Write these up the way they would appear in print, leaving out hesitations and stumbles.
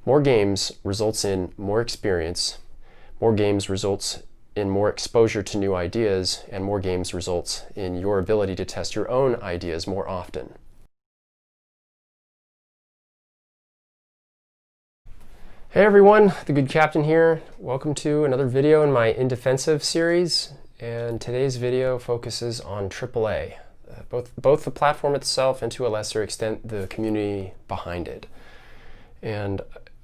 More games results in more experience. More games results in more exposure to new ideas, and more games results in your ability to test your own ideas more often. Hey everyone, the Good Captain here. Welcome to another video in my In Defensive series, and today's video focuses on AAA, both the platform itself and to a lesser extent the community behind it. And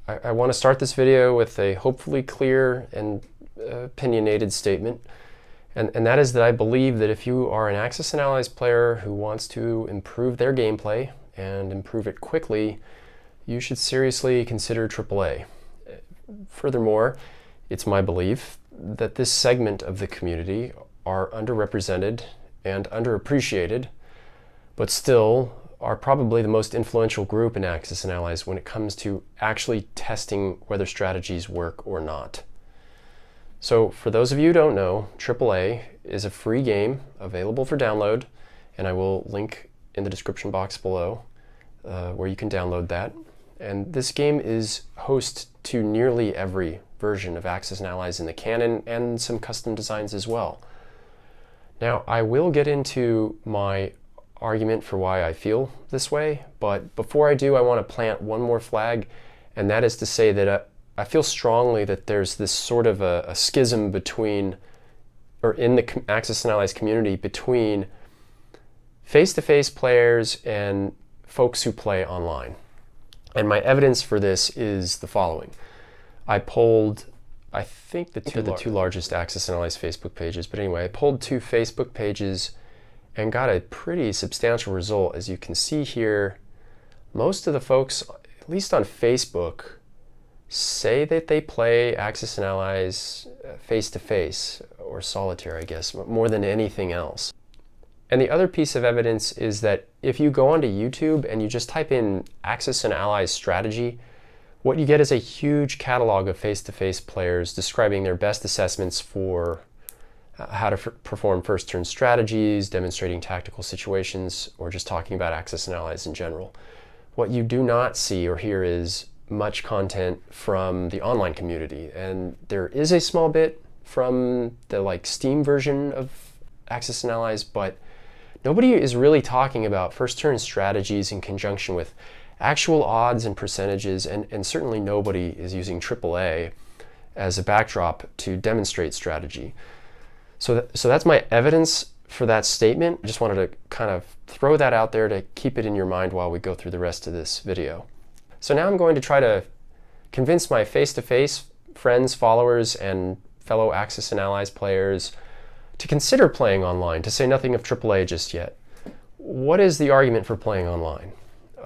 I want to start this video with a hopefully clear and opinionated statement, and that is that I believe that if you are an Axis and Allies player who wants to improve their gameplay and improve it quickly, you should seriously consider AAA. Furthermore, it's my belief that this segment of the community are underrepresented and underappreciated, but still are probably the most influential group in Axis and Allies when it comes to actually testing whether strategies work or not. So for those of you who don't know, TripleA is a free game available for download, and I will link in the description box below where you can download that. And this game is host to nearly every version of Axis and Allies in the canon and some custom designs as well. Now, I will get into my argument for why I feel this way, but before I do, I want to plant one more flag, and that is to say that I feel strongly that there's this sort of a schism between, or in the Axis and Allies community, between face-to-face players and folks who play online. And my evidence for this is the following. I polled, I think the two largest Axis and Allies Facebook pages, but anyway, I polled 2 Facebook pages and got a pretty substantial result. As you can see here, most of the folks, at least on Facebook, say that they play Axis and Allies face-to-face, or solitaire, I guess, more than anything else. And the other piece of evidence is that if you go onto YouTube and you just type in Axis and Allies strategy, what you get is a huge catalog of face-to-face players describing their best assessments for how to perform first-turn strategies, demonstrating tactical situations, or just talking about Axis and Allies in general. What you do not see or hear is much content from the online community, and there is a small bit from the Steam version of Axis and Allies, but nobody is really talking about first-turn strategies in conjunction with actual odds and percentages, and certainly nobody is using AAA as a backdrop to demonstrate strategy. So that's my evidence for that statement. I just wanted to kind of throw that out there to keep it in your mind while we go through the rest of this video. So now I'm going to try to convince my face-to-face friends, followers, and fellow Axis and Allies players to consider playing online, to say nothing of AAA just yet. What is the argument for playing online?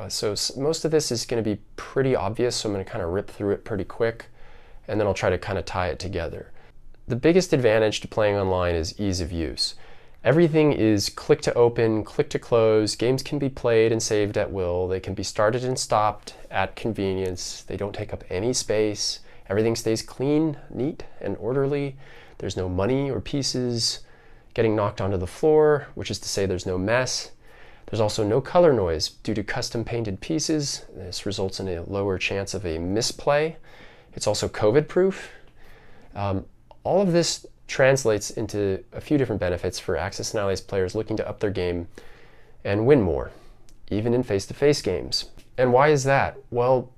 So most of this is going to be pretty obvious, so I'm going to kind of rip through it pretty quick, and then I'll try to kind of tie it together. The biggest advantage to playing online is ease of use. Everything is click to open, click to close. Games can be played and saved at will. They can be started and stopped at convenience. They don't take up any space. Everything stays clean, neat, and orderly. There's no money or pieces getting knocked onto the floor, which is to say there's no mess. There's also no color noise due to custom painted pieces. This results in a lower chance of a misplay. It's also COVID-proof. All of this translates into a few different benefits for Axis and Allies players looking to up their game and win more, even in face-to-face games. And why is that? Well,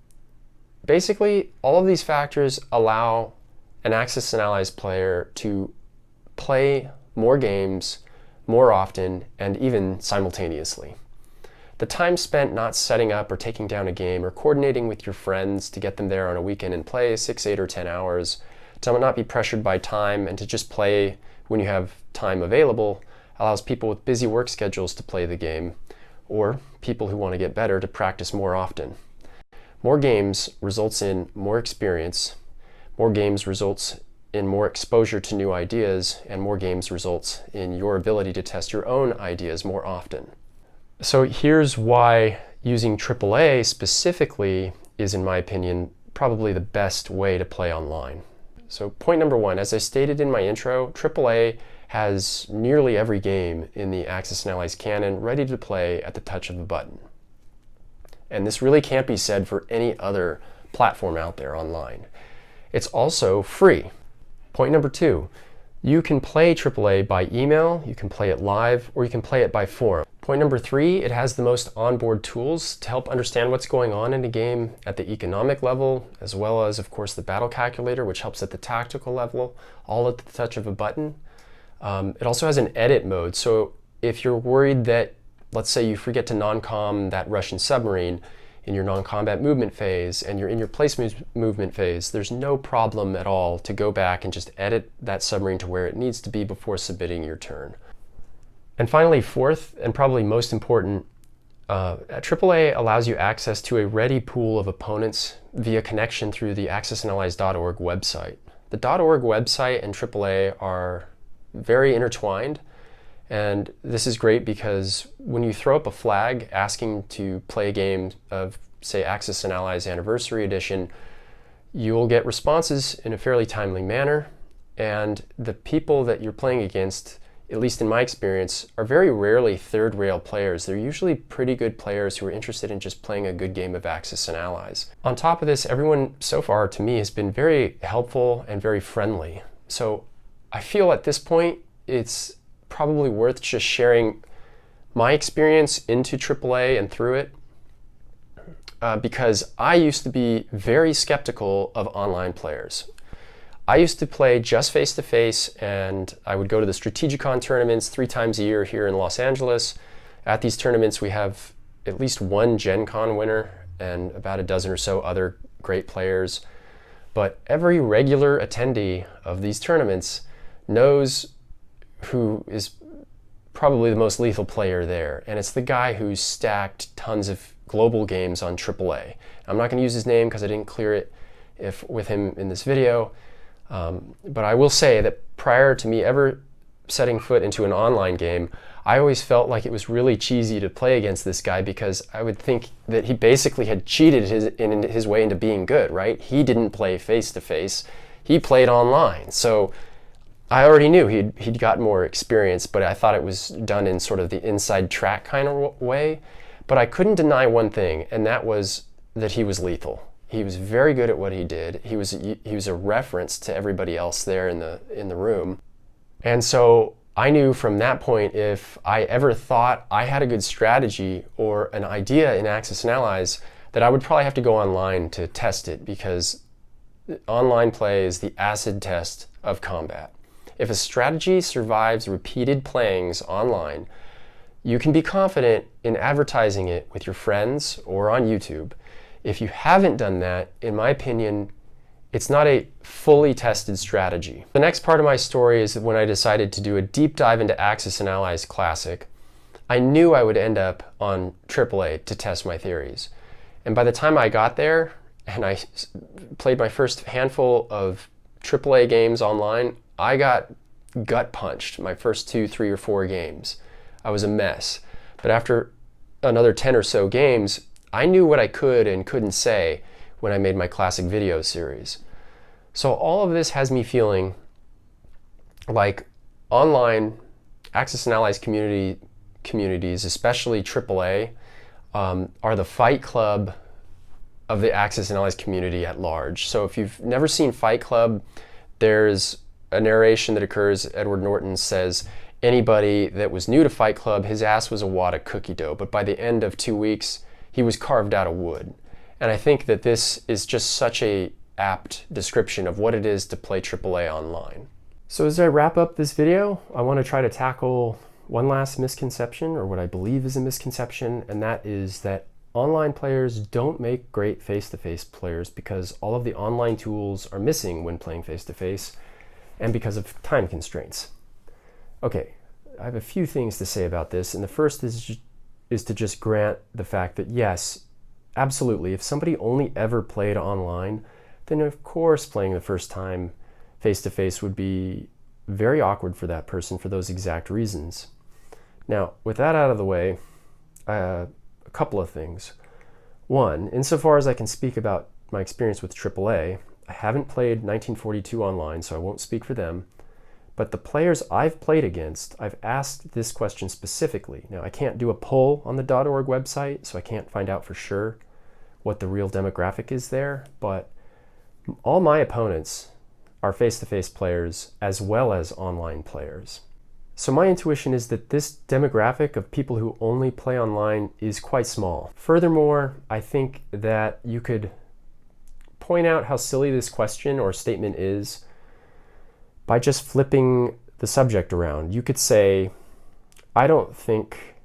basically, all of these factors allow an Axis and Allies player to play more games more often and even simultaneously. The time spent not setting up or taking down a game or coordinating with your friends to get them there on a weekend and play 6, 8, or 10 hours, to not be pressured by time and to just play when you have time available, allows people with busy work schedules to play the game, or people who want to get better to practice more often. More games results in more experience. More games results in more exposure to new ideas, and more games results in your ability to test your own ideas more often. So here's why using AAA specifically is, in my opinion, probably the best way to play online. So point number 1, as I stated in my intro, AAA has nearly every game in the Axis and Allies canon ready to play at the touch of a button. And this really can't be said for any other platform out there online. It's also free. Point number 2, you can play AAA by email, you can play it live, or you can play it by forum. Point number 3, it has the most onboard tools to help understand what's going on in a game at the economic level, as well as, of course, the battle calculator, which helps at the tactical level, all at the touch of a button. It also has an edit mode, so if you're worried that, let's say you forget to non-com that Russian submarine in your non-combat movement phase and you're in your place movement phase, there's no problem at all to go back and just edit that submarine to where it needs to be before submitting your turn. And finally, fourth, and probably most important, AAA allows you access to a ready pool of opponents via connection through the accessandallies.org website. The .org website and AAA are very intertwined, and this is great because when you throw up a flag asking to play a game of, say, Axis and Allies Anniversary Edition, you'll get responses in a fairly timely manner, and the people that you're playing against, at least in my experience, are very rarely third-rail players. They're usually pretty good players who are interested in just playing a good game of Axis and Allies. On top of this, everyone so far to me has been very helpful and very friendly. So I feel at this point it's probably worth just sharing my experience into AAA and through it, because I used to be very skeptical of online players. I used to play just face-to-face, and I would go to the Strategicon tournaments 3 times a year here in Los Angeles. At these tournaments we have at least one Gen Con winner and about a dozen or so other great players. But every regular attendee of these tournaments knows who is probably the most lethal player there, and it's the guy who's stacked tons of global games on AAA. I'm not going to use his name because I didn't clear it with him in this video, but I will say that prior to me ever setting foot into an online game, I always felt like it was really cheesy to play against this guy because I would think that he basically had cheated his way into being good, right? He didn't play face-to-face, he played online. So I already knew he'd got more experience, but I thought it was done in sort of the inside track kind of way. But I couldn't deny one thing, and that was that he was lethal. He was very good at what he did. He was a reference to everybody else there in the room. And so I knew from that point, if I ever thought I had a good strategy or an idea in Axis and Allies, that I would probably have to go online to test it, because online play is the acid test of combat. If a strategy survives repeated playings online, you can be confident in advertising it with your friends or on YouTube. If you haven't done that, in my opinion, it's not a fully tested strategy. The next part of my story is when I decided to do a deep dive into Axis and Allies Classic. I knew I would end up on AAA to test my theories. And by the time I got there and I played my first handful of AAA games online, I got gut punched my first 2, 3, or 4 games. I was a mess. But after another 10 or so games, I knew what I could and couldn't say when I made my classic video series. So all of this has me feeling like online Axis and Allies communities, especially AAA, are the fight club of the Axis and Allies community at large. So if you've never seen Fight Club, there's a narration that occurs. Edward Norton says, anybody that was new to Fight Club, his ass was a wad of cookie dough, but by the end of 2 weeks, he was carved out of wood. And I think that this is just such a apt description of what it is to play AAA online. So as I wrap up this video, I want to try to tackle one last misconception, or what I believe is a misconception, and that is that online players don't make great face-to-face players because all of the online tools are missing when playing face-to-face, and because of time constraints. Okay, I have a few things to say about this, and the first is to just grant the fact that yes, absolutely, if somebody only ever played online, then of course playing the first time face-to-face would be very awkward for that person for those exact reasons. Now, with that out of the way, a couple of things. One, insofar as I can speak about my experience with AAA, I haven't played 1942 online, so I won't speak for them. But the players I've played against, I've asked this question specifically. Now, I can't do a poll on the .org website, so I can't find out for sure what the real demographic is there, but all my opponents are face-to-face players as well as online players. So my intuition is that this demographic of people who only play online is quite small. Furthermore, I think that you could point out how silly this question or statement is by just flipping the subject around. You could say, I don't think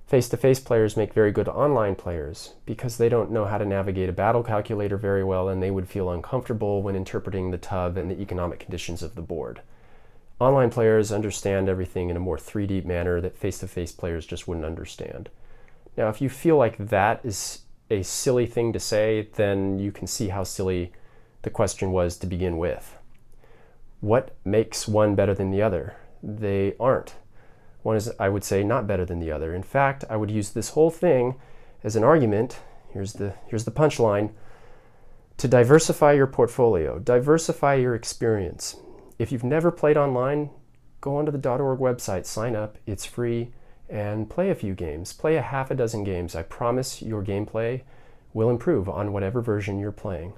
face-to-face players make very good online players because they don't know how to navigate a battle calculator very well, and they would feel uncomfortable when interpreting the TUB and the economic conditions of the board. Online players understand everything in a more 3D manner that face-to-face players just wouldn't understand. Now, if you feel like that is a silly thing to say, then you can see how silly the question was to begin with. What makes one better than the other? They aren't. One is, I would say, not better than the other. In fact, I would use this whole thing as an argument, here's the punchline, to diversify your portfolio, diversify your experience. If you've never played online, go onto the .org website, sign up, it's free, and play a few games. Play a half a dozen games. I promise your gameplay will improve on whatever version you're playing.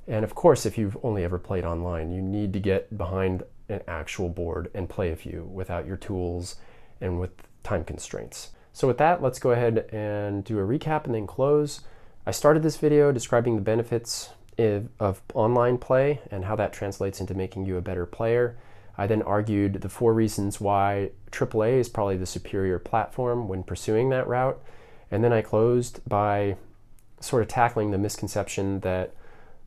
And of course, if you've only ever played online, you need to get behind an actual board and play a few without your tools and with time constraints. So with that, let's go ahead and do a recap and then close. I started this video describing the benefits of online play and how that translates into making you a better player. I then argued the 4 reasons why AAA is probably the superior platform when pursuing that route. And then I closed by sort of tackling the misconception that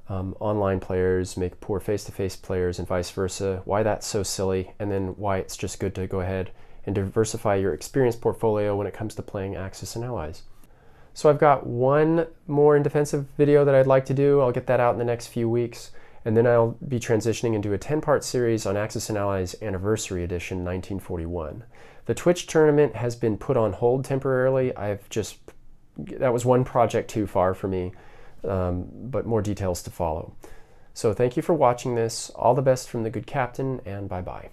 online players make poor face-to-face players and vice versa, why that's so silly, and then why it's just good to go ahead and diversify your experience portfolio when it comes to playing Axis and Allies. So I've got one more in defensive video that I'd like to do. I'll get that out in the next few weeks, and then I'll be transitioning into a 10-part series on Axis and Allies Anniversary Edition 1941. The Twitch tournament has been put on hold temporarily. That was one project too far for me, but more details to follow. So thank you for watching this. All the best from the good captain, and bye-bye.